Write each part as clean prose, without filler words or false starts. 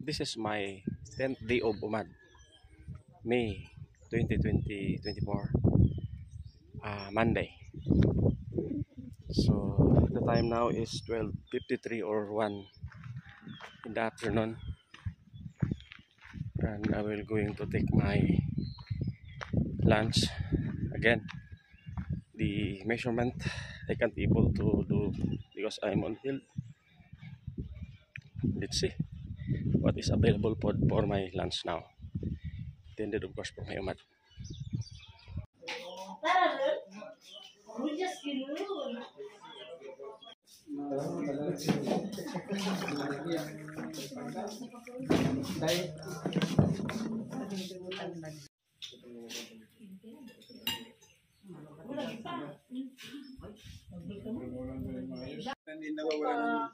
This is my 10th day of UMAD, May 2024, Monday. So the time now is 12:53 or 1 in the afternoon, and I will going to take my lunch again. The measurement I can't able to do because I'm on hill. Let's see what is available for my lunch now. Intended of course for my UMAD. Hindi nawawala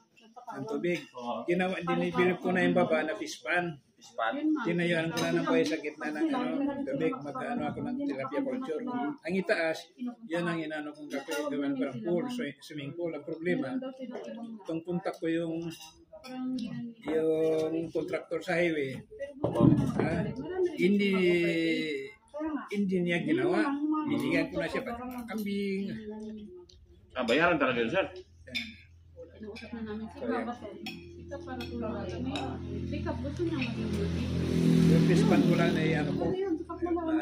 ng tubig. Ginawa, dinibili ko na yung baba na pispan. Tinayuan ko na ng buhay sa gitna ng tubig. Mag-ano ako ng tilapia culture. Ang itaas, yan ang inano kong kape. Gawan ko ng pool, swimming pool. Ang problema, itong punta ko yung contractor sa highway. Hindi niya ginawa. Binigyan ko na siya pati ng kambing. Bayaran talaga yun, sir. Inuusap na namin si Baba. Ito para tulungan kami. Pick up, gusto niya maging beauty. Yung pispan ko lang na ano ko.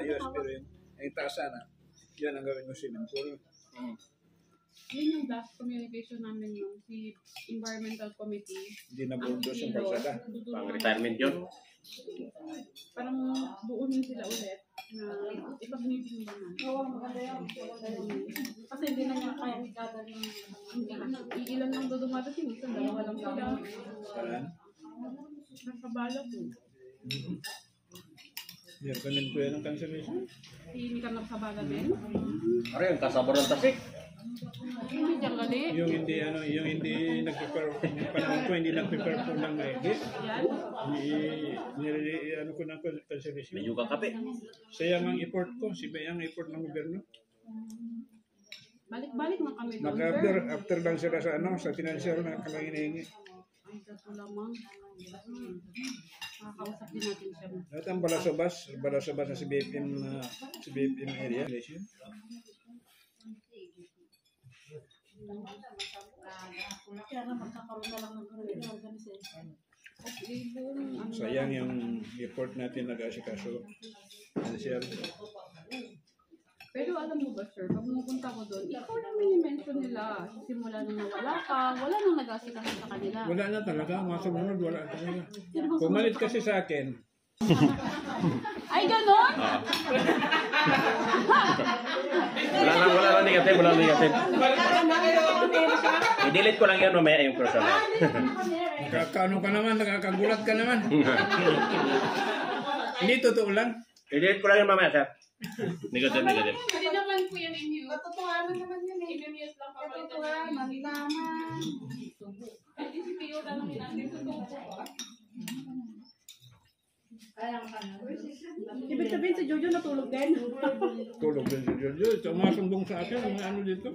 Ayos, pero yung itaas sana. Yan ang gawin mo swimming pool. Yun yung last communication namin yung si Environmental Committee. Hindi na bundos yung kalsada. Pang retirement yun. Parang buunin sila ulit na ipag-meeting naman. Oo, maganda yan. Kasi hindi na niya kaya ikada ng ilan lang doon dumadating. Ito, dalawa lang sila. Saan? Nakabala po. Yan, kanin ko yan ang cancellation. Hindi ka nakabala din. Ano yung kasabor ng tasik? Hindi dyan gali. Yung hindi nag-prepare, panahon ko hindi nag-prepare po ng maigi. Ano ko ng cancellation. Medyo kang kape. Sayang ang effort ko, sayang ang effort ng gobyerno. Balik-balik na kami doon, After lang sila sa financial na kami hinihingi. Ay, kaso lamang. Makakausap din natin siya. Lahat ang balasabas na si BFM area. Kaya na magkakaroon na lang ng organization. Sayang yung effort natin nag-asikaso. Pero alam mo ba, sir, pag pumupunta ko doon, ikaw lang mini-mention nila. Simula nung nawala ka, wala nang nag-asikaso sa kanila. Wala na talaga, mga sumunod, wala talaga. Pumalit kasi sa akin. Ay, ganon? Wala lang negative, wala lang negative. I-delete ko lang yan mamaya yung personal. Kano ka naman, nakakagulat ka naman. Hindi, totoo lang. I-delete ko lang yan mamaya, sir. Negative. Hindi naman po yan in-mute. Katotohanan naman yan eh. I-mute lang pa. Katotohanan naman. Hindi si Pio na namin natin totoo. Ibig sabihin si Jojo natulog din. Tulog din si Jojo. Sumasundong sa akin, ang ano dito.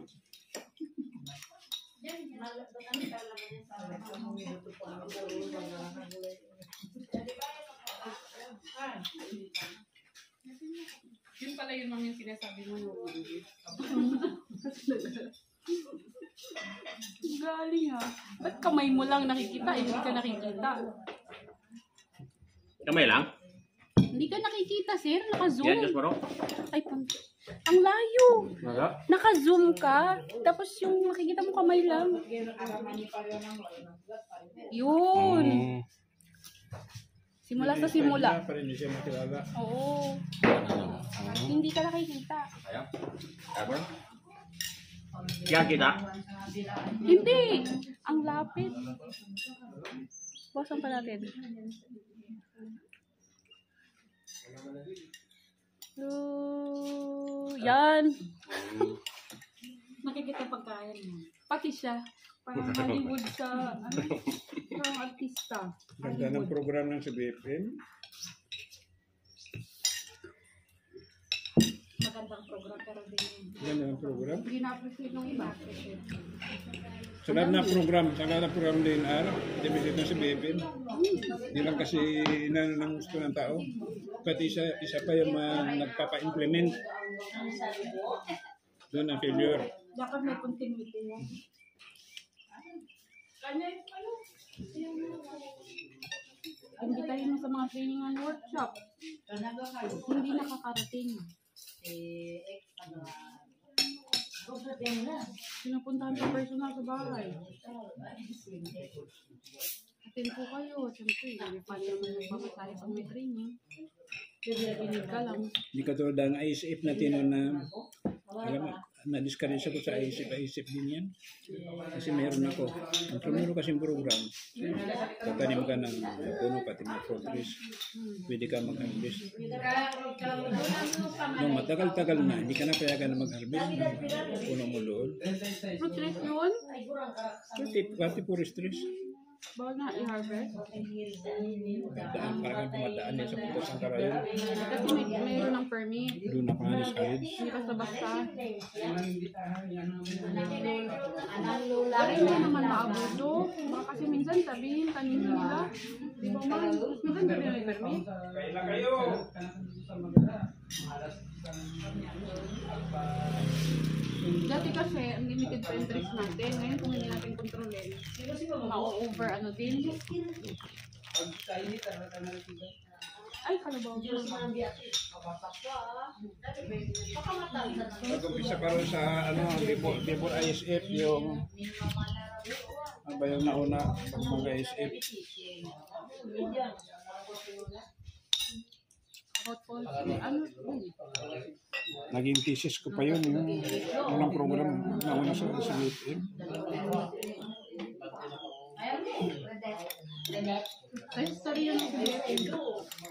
Yun pala yun lang yung sinasabi mo yung galing ha. Ba't kamay mo lang nakikita? Hindi ka nakikita. Kamay lang? Hindi ka nakikita, sir. Naka-zoom. Yan, just bro. Ay, ang layo. Naka-zoom ka. Tapos yung nakikita mo kamay lang. Yun. Simula sa simula. Pa rin siya makilala. Oo. Hindi ka nakikita. Kaya kita? Hindi. Ang lapit. Bawasan pa natin. Yan. Nakikita pagkain mo. Pati siya. Parang Hollywood sa parang artista. Ganda ng program ng si BFM. magandang program pero din Ganda ng program. hindi na-appreciate ng iba. Sa lahat ng program din, dibisip na si Bebin. Hindi lang kasi ng gusto ng tao. Pati isa pa yung nagpapa-implement. Doon ang failure. Dapat may continuity yan. Hindi tayo sa mga training and workshop. Hindi nakakarating. Pinupuntahan ko personal sa bahay. Atin po kayo. Siyempre, paano naman yung pamasahe pag may training. Pinig ka lang. Hindi katulad ang ISF na tinon na alam mo, na-discourage ako sa ISF din yan. Kasi meron ako. Ang meron kasing program, tatanim ka ng puno pati mga fruit trees. Pwede ka mag-harvest. Nung matagal-tagal na, hindi ka na payagan na mag-harvest ng puno mo doon. Fruit trees yun? Pati forest trees. Bawal na i-harvest? Daan, parang pumadaan yan sa putas ng karayon. Kasi mayroon ng permit. Doon ako na-discourage. Hindi basta-basta. Pero hindi naman maabuso. Baka kasi minsan sabihin, tanin nila. Di ba man? Minsan hindi may permit. Dati kasi, ang limited pa yung trees natin. Ngayon kung hindi natin kontrolin, ma-over ano din. Ay, kalabaw ko. Pag-umpisa pa rin sa before ISF yung ano ba yung nauna pag mga ISF. About policy, ano yun? Naging thesis ko pa yun yung unang program nauna sa ISF. Sa history yun sa BFM.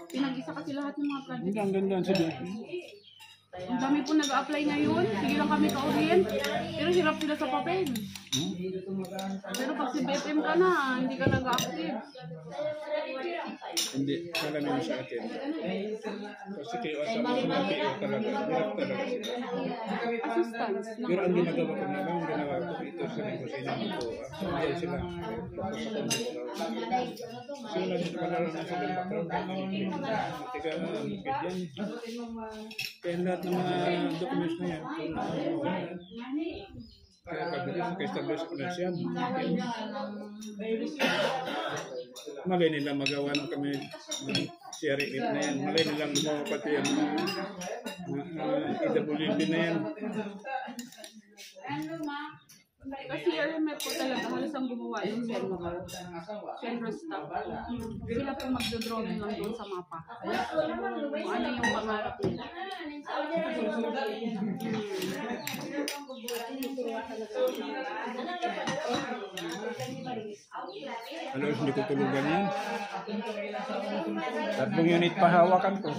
Pinag-isa kasi lahat ng mga project. Ang ganda sa DFA. Ang dami po nag-a-apply ngayon. Sige lang kami ka-orient. Pero hirap sila sa papel. Pero pag si BFM ka na, hindi ka nag-active. Hindi, salamin sa akin. Kasi kayo asawa ko ng PO talaga. Hirap talaga. Assistance. Pero ang ginagawa ko na lang, ang ginawa ko ito sa kusina ko. Hindi sila. Tapos ako nito. Kasi wala nito malalaman sa background. Tiga, yan. Kaya lahat ng mga documents na yan. Kaya pagdating sa ka-establish ko na siya. Malay nila magawa ng kami CRF na yan. Malay nilang gumawa pati yung EWB na yan. Kasi RMF po talaga, halos ang gumawa yung Senro staff. Sila po magdodrawing lang doon sa mapa. Kung ano yung pangarap nila. Halos hindi ko tulugan yan. 3 unit pa hawakan ko.